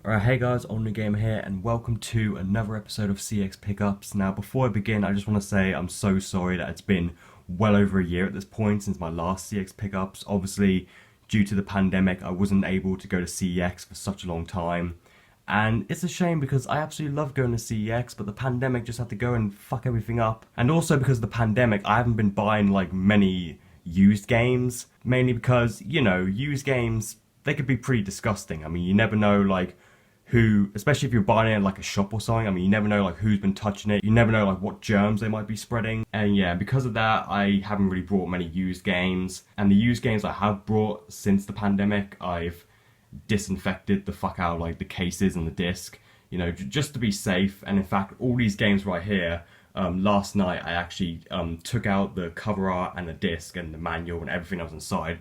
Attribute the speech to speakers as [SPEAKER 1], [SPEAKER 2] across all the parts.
[SPEAKER 1] Alright, hey guys, New Gamer here, and welcome to another episode of CeX Pickups. Now, before I begin, I just want to say I'm so sorry that it's been well over a year at this point since my last CeX Pickups. Obviously, due to the pandemic, I wasn't able to go to CeX for such a long time. And it's a shame because I absolutely love going to CeX, but the pandemic just had to go and fuck everything up. And also because of the pandemic, I haven't been buying like many used games, mainly because, used games, they could be pretty disgusting. I mean, you never know, like, who, especially if you're buying it in like a shop or something, I mean, you never know like who's been touching it, you never know like what germs they might be spreading. And yeah, because of that, I haven't really brought many used games. And the used games I have brought since the pandemic, I've disinfected the fuck out of like the cases and the disc, just to be safe. And in fact, all these games right here, last night I actually took out the cover art and the disc and the manual and everything that was inside,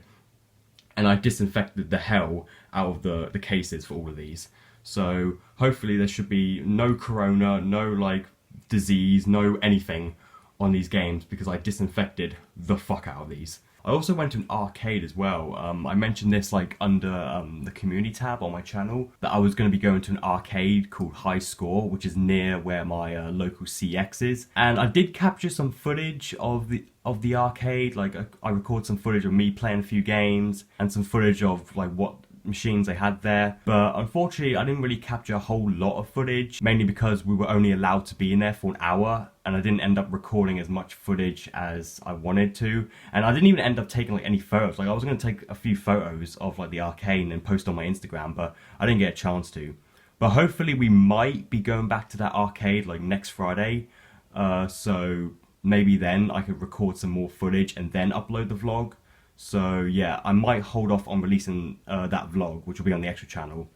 [SPEAKER 1] and I disinfected the hell out of the cases for all of these. So hopefully there should be no corona, no like disease, no anything on these games because I disinfected the fuck out of these. I also went to an arcade as well. I mentioned this like under the community tab on my channel that I was going to be going to an arcade called High Score, which is near where my local CX is. And I did capture some footage of the arcade. Like I recorded some footage of me playing a few games and some footage of like what machines they had there, but unfortunately I didn't really capture a whole lot of footage, mainly because we were only allowed to be in there for an hour and I didn't end up recording as much footage as I wanted to, and I didn't even end up taking like any photos. Like I was going to take a few photos of like the arcade and then post on my Instagram, but I didn't get a chance to. But hopefully we might be going back to that arcade like next Friday, so maybe then I could record some more footage and then upload the vlog. So yeah, I might hold off on releasing that vlog, which will be on the extra channel,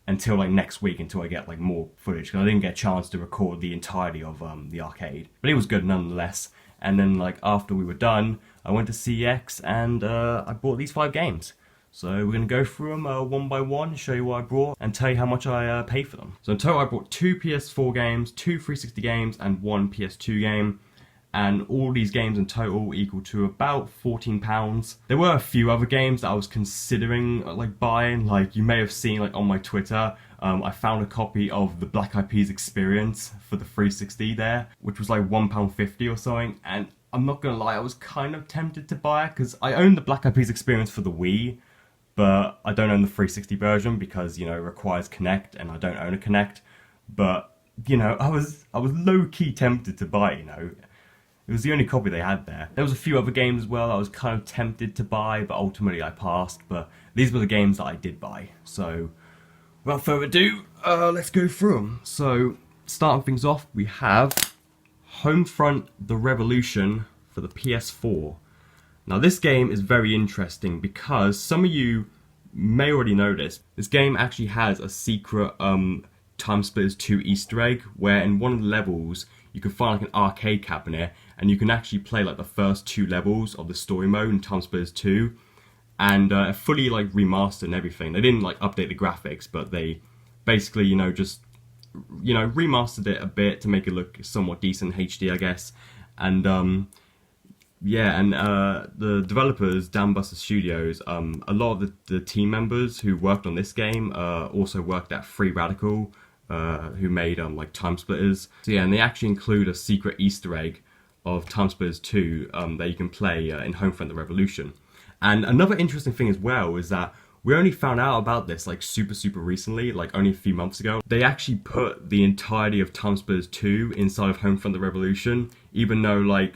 [SPEAKER 1] until like next week, until I get like more footage, because I didn't get a chance to record the entirety of the arcade. But it was good nonetheless. And then like after we were done, I went to CX and I bought these 5 games. So we're going to go through them one by one, show you what I brought, and tell you how much I paid for them. So in total I bought 2 PS4 games, 2 360 games, and 1 PS2 game. And all these games in total equal to about £14. There were a few other games that I was considering like buying, like you may have seen like on my Twitter. I found a copy of the Black Eyed Peas Experience for the 360 there, which was like £1.50 or something, and I'm not gonna lie, I was kind of tempted to buy it because I own the Black Eyed Peas Experience for the Wii, but I don't own the 360 version because, it requires Kinect and I don't own a Kinect. But, I was low-key tempted to buy it, It was the only copy they had there. There was a few other games as well I was kind of tempted to buy, but ultimately I passed. But these were the games that I did buy. So, without further ado, let's go through them. So, starting things off, we have Homefront The Revolution for the PS4. Now, this game is very interesting because some of you may already know this. This game actually has a secret Time Splitters 2 Easter egg, where in one of the levels you can find like an arcade cabinet and you can actually play like the first 2 levels of the story mode in Time Splitters 2, and fully like remastered and everything. They didn't like update the graphics, but they basically just remastered it a bit to make it look somewhat decent HD, I guess. And yeah, and the developers, Dambuster Studios, a lot of the team members who worked on this game also worked at Free Radical, who made like Time Splitters. So yeah, and they actually include a secret Easter egg of Time Splitters 2 that you can play in Homefront The Revolution. And another interesting thing as well is that we only found out about this like super recently, like only a few months ago. They actually put the entirety of Time Splitters 2 inside of Homefront The Revolution, even though like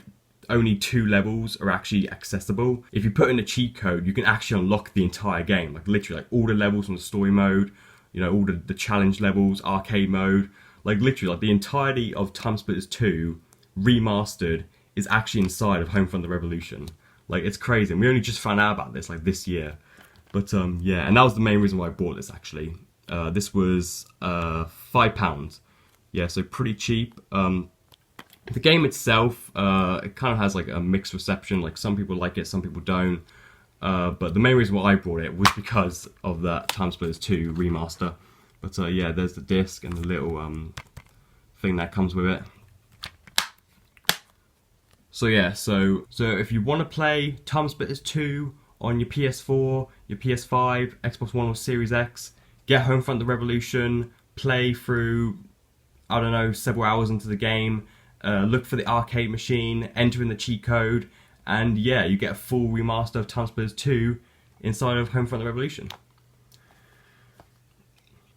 [SPEAKER 1] only 2 levels are actually accessible. If you put in a cheat code, you can actually unlock the entire game, like literally like all the levels from the story mode, all the challenge levels, arcade mode, like literally like the entirety of Time Splitters 2 remastered is actually inside of Homefront The Revolution. Like, it's crazy, and we only just found out about this like this year. But yeah, and that was the main reason why I bought this actually. This was £5. Yeah, so pretty cheap. The game itself, it kind of has like a mixed reception. Like some people like it, some people don't. But the main reason why I bought it was because of that Time Splitters 2 remaster. But yeah, there's the disc and the little thing that comes with it. So yeah, so if you want to play Time Splitters 2 on your PS4, your PS5, Xbox One or Series X, get Homefront The Revolution, play through, I don't know, several hours into the game, look for the arcade machine, enter in the cheat code, and yeah, you get a full remaster of Time Splitters 2 inside of Homefront The Revolution.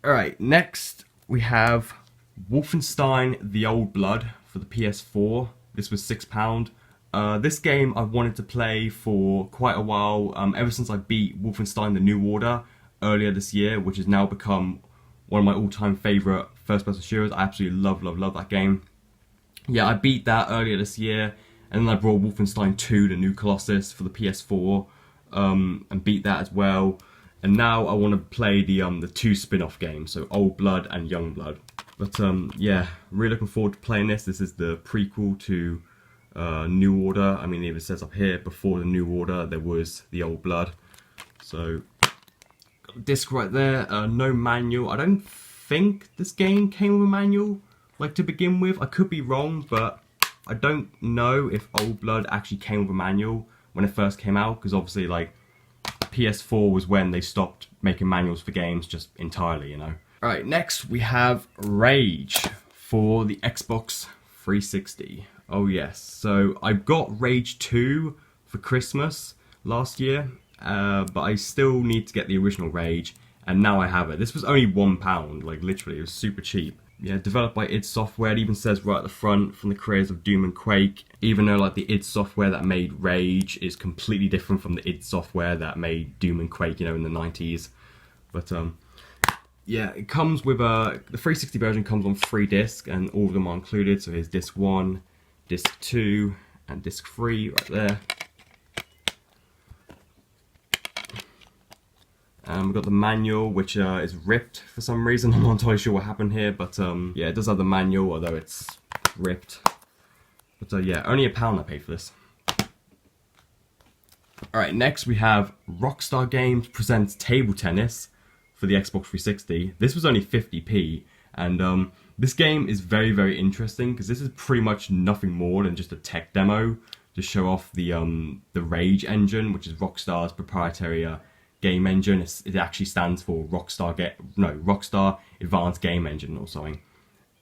[SPEAKER 1] Alright, next we have Wolfenstein The Old Blood for the PS4. This was £6. This game I've wanted to play for quite a while, ever since I beat Wolfenstein The New Order earlier this year, which has now become one of my all-time favourite first-person shooters. I absolutely love that game. Yeah, I beat that earlier this year, and then I brought Wolfenstein 2, The New Colossus, for the PS4, and beat that as well. And now I want to play the two spin-off games, so Old Blood and Young Blood. But yeah, really looking forward to playing this. This is the prequel to New Order. I mean, it even says up here, before the New Order, there was the Old Blood. So, got the disc right there. No manual. I don't think this game came with a manual, like, to begin with. I could be wrong, but I don't know if Old Blood actually came with a manual when it first came out, because obviously, like, PS4 was when they stopped making manuals for games just entirely, you know. Alright, next we have Rage for the Xbox 360. Oh yes, so I got Rage 2 for Christmas last year, but I still need to get the original Rage, and now I have it. This was only £1, like literally, it was super cheap. Yeah, developed by id Software. It even says right at the front, from the creators of Doom and Quake, even though like the id Software that made Rage is completely different from the id Software that made Doom and Quake, you know, in the 90s. But yeah, it comes with the 360 version comes on 3 discs, and all of them are included. So here's disc 1, disc 2, and disc 3 right there. We've got the manual, which is ripped for some reason. I'm not entirely sure what happened here, but yeah, it does have the manual, although it's ripped. But yeah, only £1 I paid for this. Alright, next we have Rockstar Games presents Table Tennis for the Xbox 360. This was only 50p, and this game is very interesting, because this is pretty much nothing more than just a tech demo to show off the Rage engine, which is Rockstar's proprietary game engine. It actually stands for Rockstar Advanced Game Engine or something.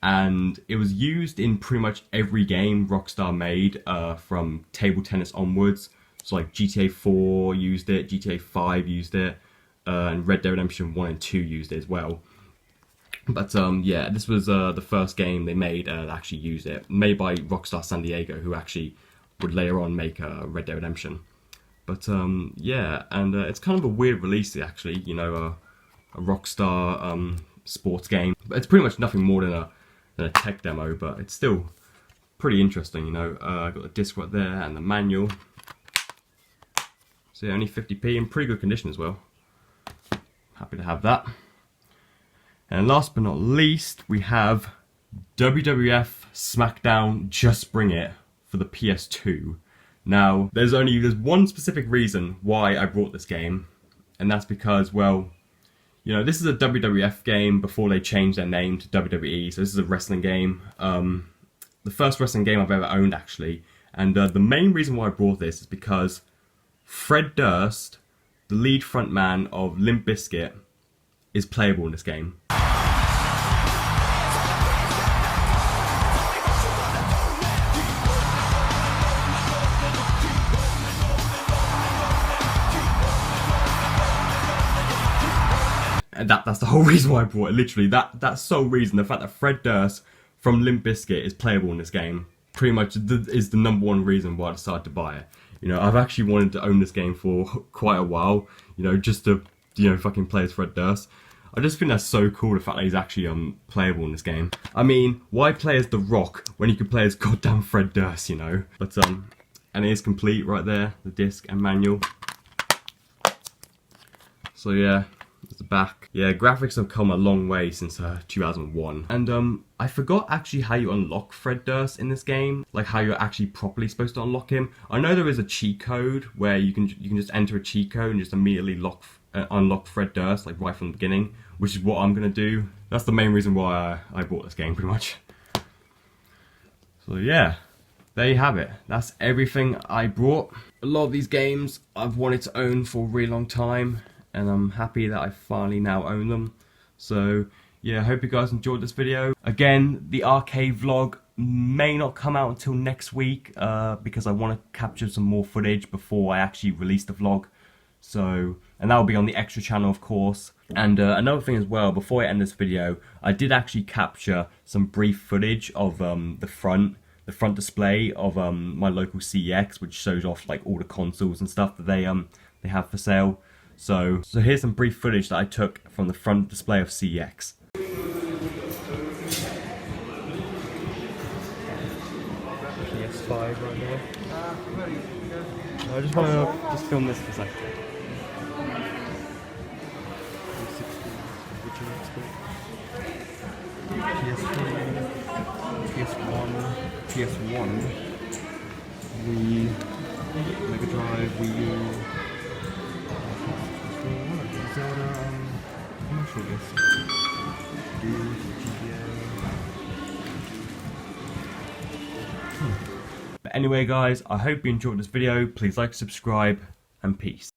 [SPEAKER 1] And it was used in pretty much every game Rockstar made from table tennis onwards. So like GTA 4 used it, GTA 5 used it, and Red Dead Redemption 1 and 2 used it as well. But yeah, this was the first game they made that actually used it. Made by Rockstar San Diego, who actually would later on make Red Dead Redemption. But yeah, and it's kind of a weird release actually, you know, a Rockstar sports game. But it's pretty much nothing more than a tech demo, but it's still pretty interesting, you know. I've got the disc right there and the manual. So yeah, only 50p, in pretty good condition as well. Happy to have that. And last but not least, we have WWF SmackDown Just Bring It for the PS2. Now, there's one specific reason why I brought this game, and that's because, well, you know, this is a WWF game before they changed their name to WWE, so this is a wrestling game. The first wrestling game I've ever owned, actually, and the main reason why I brought this is because Fred Durst, the lead frontman of Limp Bizkit, is playable in this game. And that's the whole reason why I brought it, literally. That's sole reason, the fact that Fred Durst from Limp Bizkit is playable in this game, pretty much is the #1 reason why I decided to buy it. You know, I've actually wanted to own this game for quite a while, you know, just to, you know, fucking play as Fred Durst. I just think that's so cool, the fact that he's actually playable in this game. I mean, why play as The Rock when you can play as goddamn Fred Durst, you know? But and it is complete right there, the disc and manual. So yeah, there's the back. Yeah, graphics have come a long way since 2001. And I forgot actually how you unlock Fred Durst in this game, like how you're actually properly supposed to unlock him. I know there is a cheat code where you can just enter a cheat code and just immediately unlock Fred Durst, like right from the beginning, which is what I'm gonna do. That's the main reason why I bought this game, pretty much. So yeah, there you have it. That's everything I brought. A lot of these games I've wanted to own for a really long time, and I'm happy that I finally now own them. So yeah, I hope you guys enjoyed this video. Again, the arcade vlog may not come out until next week because I want to capture some more footage before I actually release the vlog. So, and that will be on the extra channel, of course. And another thing as well, before I end this video, I did actually capture some brief footage of the front display of my local CEX, which shows off like all the consoles and stuff that they have for sale. So here's some brief footage that I took from the front display of CEX. PS5 right here. I just want to film this for a second. PS3, PS1, PS1, Wii, Mega Drive, Wii U, Zelda, commercial disc, GTA. But anyway guys, I hope you enjoyed this video. Please like, subscribe, and peace.